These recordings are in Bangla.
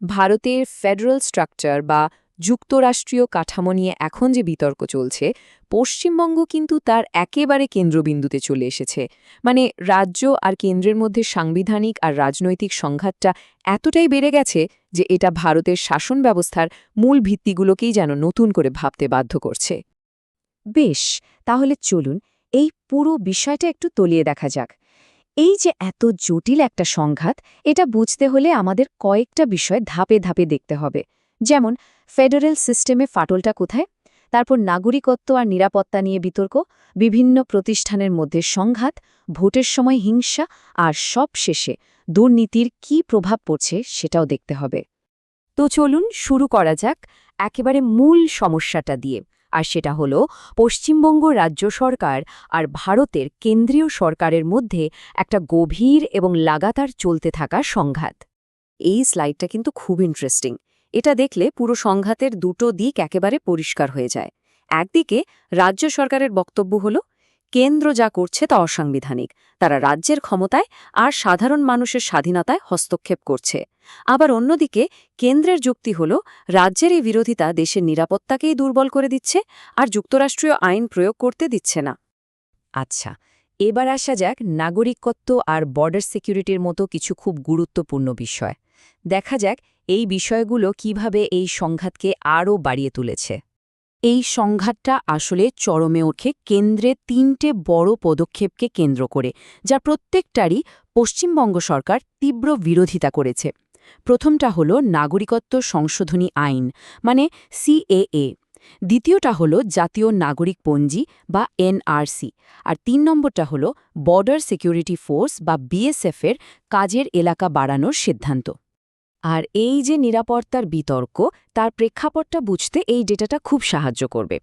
ভারতের ফেডারেল স্ট্রাকচার বা যুক্তরাষ্ট্রীয় কাঠামো নিয়ে এখন যে বিতর্ক চলছে, পশ্চিমবঙ্গ কিন্তু তার একেবারে কেন্দ্রবিন্দুতে চলে এসেছে। মানে রাজ্য আর কেন্দ্রের মধ্যে সাংবিধানিক আর রাজনৈতিক সংঘাতটা এতটাই বেড়ে গেছে যে এটা ভারতের শাসন ব্যবস্থার মূল ভিত্তিগুলোকেই যেন নতুন করে ভাবতে বাধ্য করছে। বেশ, তাহলে চলুন এই পুরো বিষয়টা একটু তলিয়ে দেখা যাক। এই যে এত জটিল একটা সংঘাত, এটা বুঝতে হলে আমাদের কয়েকটা বিষয় ধাপে ধাপে দেখতে হবে। যেমন ফেডারেল সিস্টেমে ফাটলটা কোথায়, তারপর নাগরিকত্ব আর নিরাপত্তা নিয়ে বিতর্ক, বিভিন্ন প্রতিষ্ঠানের মধ্যে সংঘাত, ভোটের সময় হিংসা, আর সবশেষে দুর্নীতির কী প্রভাব পড়ছে সেটাও দেখতে হবে। তো চলুন শুরু করা যাক একেবারে মূল সমস্যাটা দিয়ে, আর সেটা হলো পশ্চিমবঙ্গ রাজ্য সরকার আর ভারতের কেন্দ্রীয় সরকারের মধ্যে একটা গভীর এবং লাগাতার চলতে থাকা সংঘাত। এই স্লাইডটা কিন্তু খুব ইন্টারেস্টিং। এটা দেখলে পুরো সংঘাতের দুটো দিক একেবারে পরিষ্কার হয়ে যায়। একদিকে রাজ্য সরকারের বক্তব্য হলো কেন্দ্র যা করছে তা অসাংবিধানিক, তারা রাজ্যের ক্ষমতায় আর সাধারণ মানুষের স্বাধীনতায় হস্তক্ষেপ করছে। আবার অন্যদিকে কেন্দ্রের যুক্তি হল রাজ্যের এই বিরোধিতা দেশের নিরাপত্তাকেই দুর্বল করে দিচ্ছে আর যুক্তরাষ্ট্রীয় আইন প্রয়োগ করতে দিচ্ছে না। আচ্ছা, এবার আসা যাক নাগরিকত্ব আর বর্ডার সিকিউরিটির মতো কিছু খুব গুরুত্বপূর্ণ বিষয়। দেখা যাক এই বিষয়গুলো কিভাবে এই সংঘাতকে আরও বাড়িয়ে তুলেছে। এই সংঘাতটা আসলে চরমে ওঠে কেন্দ্রে তিনটে বড় পদক্ষেপকে কেন্দ্র করে, যা প্রত্যেকটারই পশ্চিমবঙ্গ সরকার তীব্র বিরোধিতা করেছে। প্রথমটা হলো নাগরিকত্ব সংশোধনী আইন, মানে সিএএ। দ্বিতীয়টা হলো জাতীয় নাগরিক পঞ্জি বা এনআরসি। আর ৩ নম্বরটা হলো বর্ডার সিকিউরিটি ফোর্স বা বিএসএফের কাজের এলাকা বাড়ানোর সিদ্ধান্ত। আর এই যে নিরাপত্তার বিতর্ক, তার প্রেক্ষাপটটা বুঝতে এই ডেটাটা খুব সাহায্য করবে।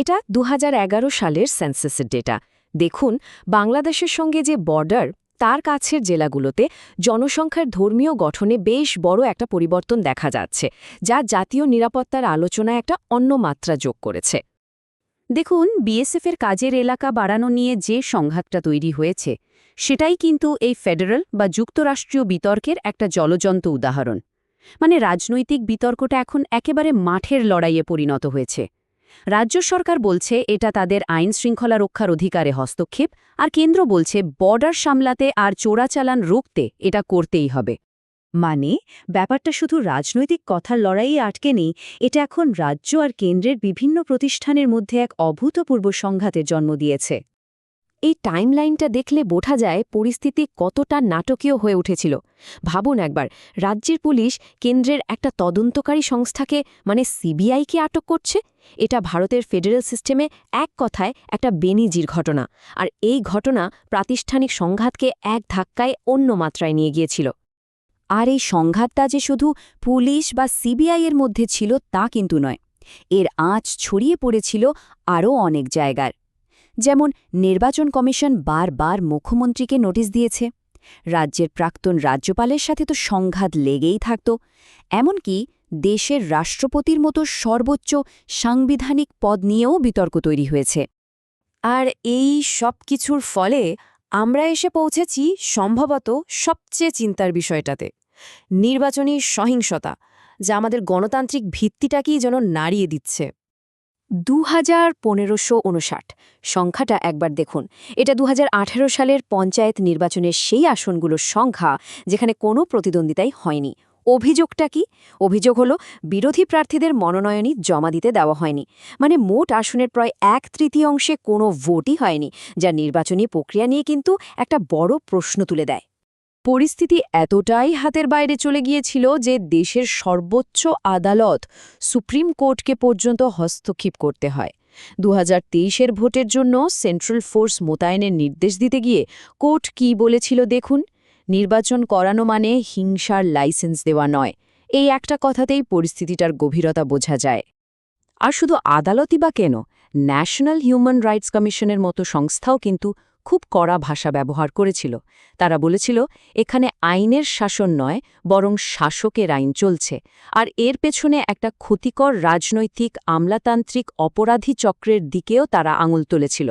এটা ২০১১ সালের সেন্সাসের ডেটা। দেখুন, বাংলাদেশের সঙ্গে যে বর্ডার, তার কাছের জেলাগুলোতে জনসংখ্যার ধর্মীয় গঠনে বেশ বড় একটা পরিবর্তন দেখা যাচ্ছে, যা জাতীয় নিরাপত্তার আলোচনায় একটা অন্য মাত্রা যোগ করেছে। দেখুন, বিএসএফের কাজের এলাকা বাড়ানো নিয়ে যে সংঘাতটা তৈরি হয়েছে, সেটাই কিন্তু এই ফেডারেল বা যুক্তরাষ্ট্রীয় বিতর্কের একটা জ্বলজ্বন্ত উদাহরণ। মানে রাজনৈতিক বিতর্কটা এখন একেবারে মাঠের লড়াইয়ে পরিণত হয়েছে। রাজ্য সরকার বলছে এটা তাদের আইন শৃঙ্খলা রক্ষার অধিকারে হস্তক্ষেপ, আর কেন্দ্র বলছে বর্ডার সামলাতে আর চোরাচালান রুখতে এটা করতেই হবে। মানে ব্যাপারটা শুধু রাজনৈতিক কথার লড়াইয়ে আটকে নেই, এটা এখন রাজ্য আর কেন্দ্রের বিভিন্ন প্রতিষ্ঠানের মধ্যে এক অভূতপূর্ব সংঘাতের জন্ম দিয়েছে। এই টাইমলাইনটা দেখলে বোঝা যায় পরিস্থিতি কতটা নাটকীয় হয়ে উঠেছিল। ভাবুন একবার, রাজ্যের পুলিশ কেন্দ্রের একটা তদন্তকারী সংস্থাকে, মানে সিবিআইকে আটক করছে। এটা ভারতের ফেডারেল সিস্টেমে এক কথায় একটা বেনিজির ঘটনা, আর এই ঘটনা প্রাতিষ্ঠানিক সংঘাতকে এক ধাক্কায় অন্য মাত্রায় নিয়ে গিয়েছিল। আর এই সংঘাতটা যে শুধু পুলিশ বা সিবিআইয়ের মধ্যে ছিল তা কিন্তু নয়, এর আঁচ ছড়িয়ে পড়েছিল আরও অনেক জায়গার। যেমন নির্বাচন কমিশন বারবার মুখ্যমন্ত্রীকে নোটিশ দিয়েছে, রাজ্যের প্রাক্তন রাজ্যপালের সাথে তো সংঘাত লেগেই থাকত, এমনকি দেশের রাষ্ট্রপতির মতো সর্বোচ্চ সাংবিধানিক পদ নিয়েও বিতর্ক তৈরি হয়েছে। আর এই সব কিছুর ফলে আমরা এসে পৌঁছেছি সম্ভবত সবচেয়ে চিন্তার বিষয়টাতে, নির্বাচনী সহিংসতা, যা আমাদের গণতান্ত্রিক ভিত্তিটাকেই যেন নাড়িয়ে দিচ্ছে। ২,১৫৫৯ সংখ্যাটা একবার দেখুন। এটা ২০১৮ সালের পঞ্চায়েত নির্বাচনের সেই আসনগুলোর সংখ্যা যেখানে কোনো প্রতিদ্বন্দ্বিতাই হয়নি। অভিযোগটা কি? অভিযোগ হলো বিরোধী প্রার্থীদের মনোনয়নই জমা দিতে দেওয়া হয়নি। মানে মোট আসনের প্রায় ১/৩ কোনো ভোটই হয়নি, যা নির্বাচনী প্রক্রিয়া নিয়ে কিন্তু একটা বড় প্রশ্ন তুলে দেয়। পরিস্থিতি এতটাই হাতের বাইরে চলে গিয়েছিল যে দেশের সর্বোচ্চ আদালত সুপ্রিম কোর্টকে পর্যন্ত হস্তক্ষেপ করতে হয়। ২০২৩-এর ভোটের জন্য সেন্ট্রাল ফোর্স মোতায়েনের নির্দেশ দিতে গিয়ে কোর্ট কী বলেছিল দেখুন, নির্বাচন করানো মানে হিংসার লাইসেন্স দেওয়া নয়। এই একটা কথাতেই পরিস্থিতিটার গভীরতা বোঝা যায়। আর শুধু আদালতই বা কেন, ন্যাশনাল হিউম্যান রাইটস কমিশনের মতো সংস্থাও কিন্তু খুব কড়া ভাষা ব্যবহার করেছিল। তারা বলেছিল এখানে আইনের শাসন নয়, বরং শাসকের আইন চলছে, আর এর পেছনে একটা ক্ষতিকর রাজনৈতিক আমলাতান্ত্রিক অপরাধী চক্রের দিকেও তারা আঙুল তুলেছিল।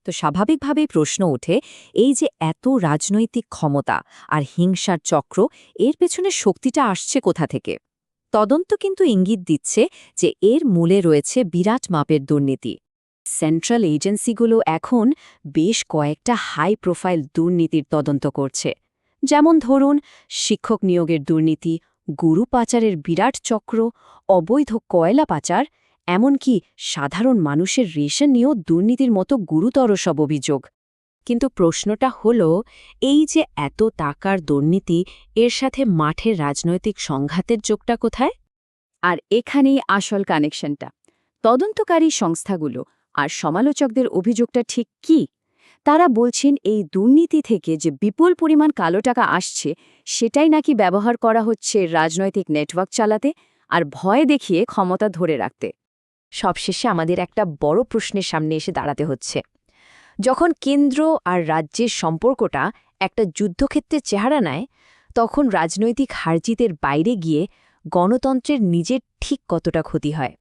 তো স্বাভাবিকভাবেই প্রশ্ন ওঠে, এই যে এত রাজনৈতিক ক্ষমতা আর হিংসার চক্র, এর পেছনে শক্তিটা আসছে কোথা থেকে? তদন্ত কিন্তু ইঙ্গিত দিচ্ছে যে এর মূলে রয়েছে বিরাট মাপের দুর্নীতি। সেন্ট্রাল এজেন্সিগুলো এখন বেশ কয়েকটা হাই প্রোফাইল দুর্নীতির তদন্ত করছে, যেমন ধরুন শিক্ষক নিয়োগের দুর্নীতি, গুরু পাচারের বিরাট চক্র, অবৈধ কয়লা পাচার, এমনকি সাধারণ মানুষের রেশন নিয়েও দুর্নীতির মতো গুরুতর সব অভিযোগ। কিন্তু প্রশ্নটা হলো, এই যে এত টাকার দুর্নীতি, এর সাথে মাঠের রাজনৈতিক সংঘাতের যোগটা কোথায়? আর এখানেই আসল কানেকশনটা। তদন্তকারী সংস্থাগুলো আর সমালোচকদের অভিযোগটা ঠিক কি? তারা বলছেন এই দুর্নীতি থেকে যে বিপুল পরিমাণ কালো টাকা আসছে, সেটাই নাকি ব্যবহার করা হচ্ছে রাজনৈতিক নেটওয়ার্ক চালাতে আর ভয় দেখিয়ে ক্ষমতা ধরে রাখতে। সবশেষে আমাদের একটা বড় প্রশ্নের সামনে এসে দাঁড়াতে হচ্ছে। যখন কেন্দ্র আর রাজ্যের সম্পর্কটা একটা যুদ্ধক্ষেত্রের চেহারা নেয়, তখন রাজনৈতিক হারজিতের বাইরে গিয়ে গণতন্ত্রের নিজের ঠিক কতটা ক্ষতি হয়।